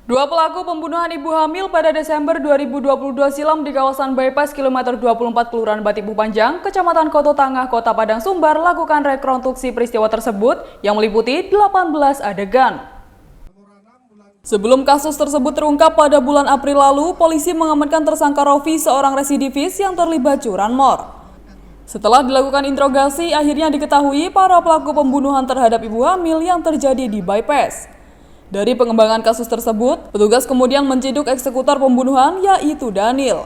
Dua pelaku pembunuhan ibu hamil pada Desember 2022 silam di kawasan bypass kilometer 24 Kelurahan Batipuh Panjang, Kecamatan Koto Tangah, Kota Padang Sumbar lakukan rekonstruksi peristiwa tersebut yang meliputi 18 adegan. Sebelum kasus tersebut terungkap pada bulan April lalu, polisi mengamankan tersangka Rofi, seorang residivis yang terlibat curanmor. Setelah dilakukan interogasi, akhirnya diketahui para pelaku pembunuhan terhadap ibu hamil yang terjadi di bypass. Dari pengembangan kasus tersebut, petugas kemudian menciduk eksekutor pembunuhan yaitu Daniel.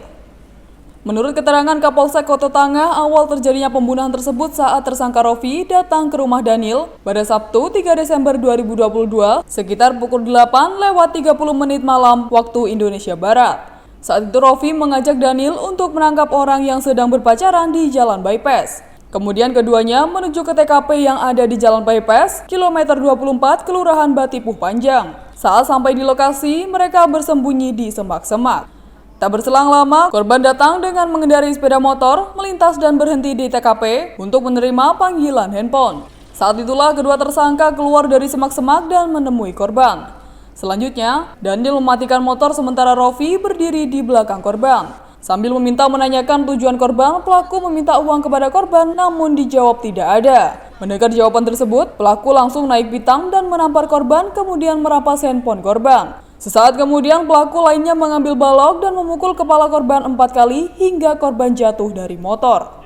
Menurut keterangan Kapolsek Koto Tangah, awal terjadinya pembunuhan tersebut saat tersangka Rofi datang ke rumah Daniel pada Sabtu 3 Desember 2022 sekitar pukul 8:30 malam waktu Indonesia Barat. Saat itu Rofi mengajak Daniel untuk menangkap orang yang sedang berpacaran di jalan bypass. Kemudian keduanya menuju ke TKP yang ada di Jalan Bypass, kilometer 24, Kelurahan Batipuh Panjang. Saat sampai di lokasi, mereka bersembunyi di semak-semak. Tak berselang lama, korban datang dengan mengendarai sepeda motor, melintas dan berhenti di TKP untuk menerima panggilan handphone. Saat itulah kedua tersangka keluar dari semak-semak dan menemui korban. Selanjutnya, Daniel mematikan motor sementara Rofi berdiri di belakang korban. Sambil meminta menanyakan tujuan korban, pelaku meminta uang kepada korban namun dijawab tidak ada. Mendengar jawaban tersebut, pelaku langsung naik pitam dan menampar korban kemudian merampas handphone korban. Sesaat kemudian pelaku lainnya mengambil balok dan memukul kepala korban 4 kali hingga korban jatuh dari motor.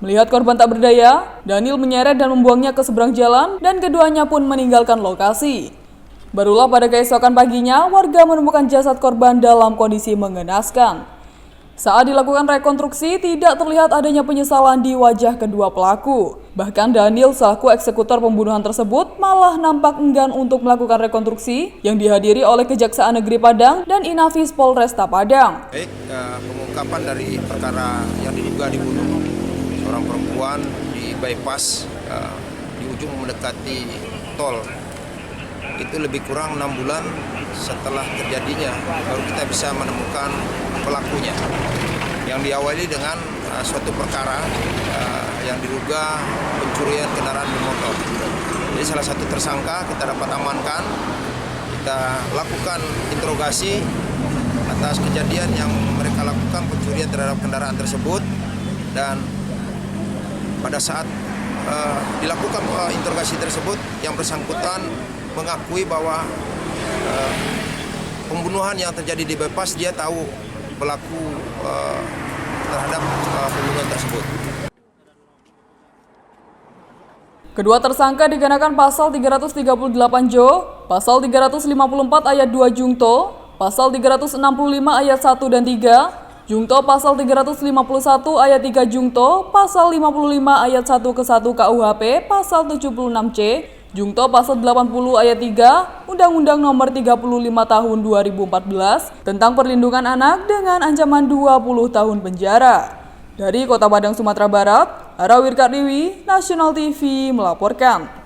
Melihat korban tak berdaya, Daniel menyeret dan membuangnya ke seberang jalan dan keduanya pun meninggalkan lokasi. Barulah pada keesokan paginya, warga menemukan jasad korban dalam kondisi mengenaskan. Saat dilakukan rekonstruksi, tidak terlihat adanya penyesalan di wajah kedua pelaku. Bahkan Daniel selaku eksekutor pembunuhan tersebut malah nampak enggan untuk melakukan rekonstruksi yang dihadiri oleh Kejaksaan Negeri Padang dan Inafis Polresta Padang. Pengungkapan dari perkara yang diduga dibunuh seorang perempuan di bypass di ujung mendekati tol. Itu lebih kurang 6 bulan setelah terjadinya baru kita bisa menemukan pelakunya, yang diawali dengan suatu perkara yang diduga pencurian kendaraan bermotor. Jadi salah satu tersangka kita dapat amankan, kita lakukan interogasi atas kejadian yang mereka lakukan pencurian terhadap kendaraan tersebut, dan pada saat dilakukan interogasi tersebut yang bersangkutan mengakui bahwa pembunuhan yang terjadi di bypass dia tahu pelaku terhadap pembunuhan tersebut. Kedua tersangka dikenakan pasal 338 Jo, pasal 354 ayat 2 Jungto, pasal 365 ayat 1 dan 3, Jungto pasal 351 ayat 3 Jungto, pasal 55 ayat 1 ke 1 KUHP, pasal 76C, Jungto pasal 80 ayat 3 Undang-Undang Nomor 35 Tahun 2014 tentang Perlindungan Anak dengan ancaman 20 tahun penjara. Dari Kota Padang, Sumatera Barat, Ara Wirkardiwi, Nasional TV melaporkan.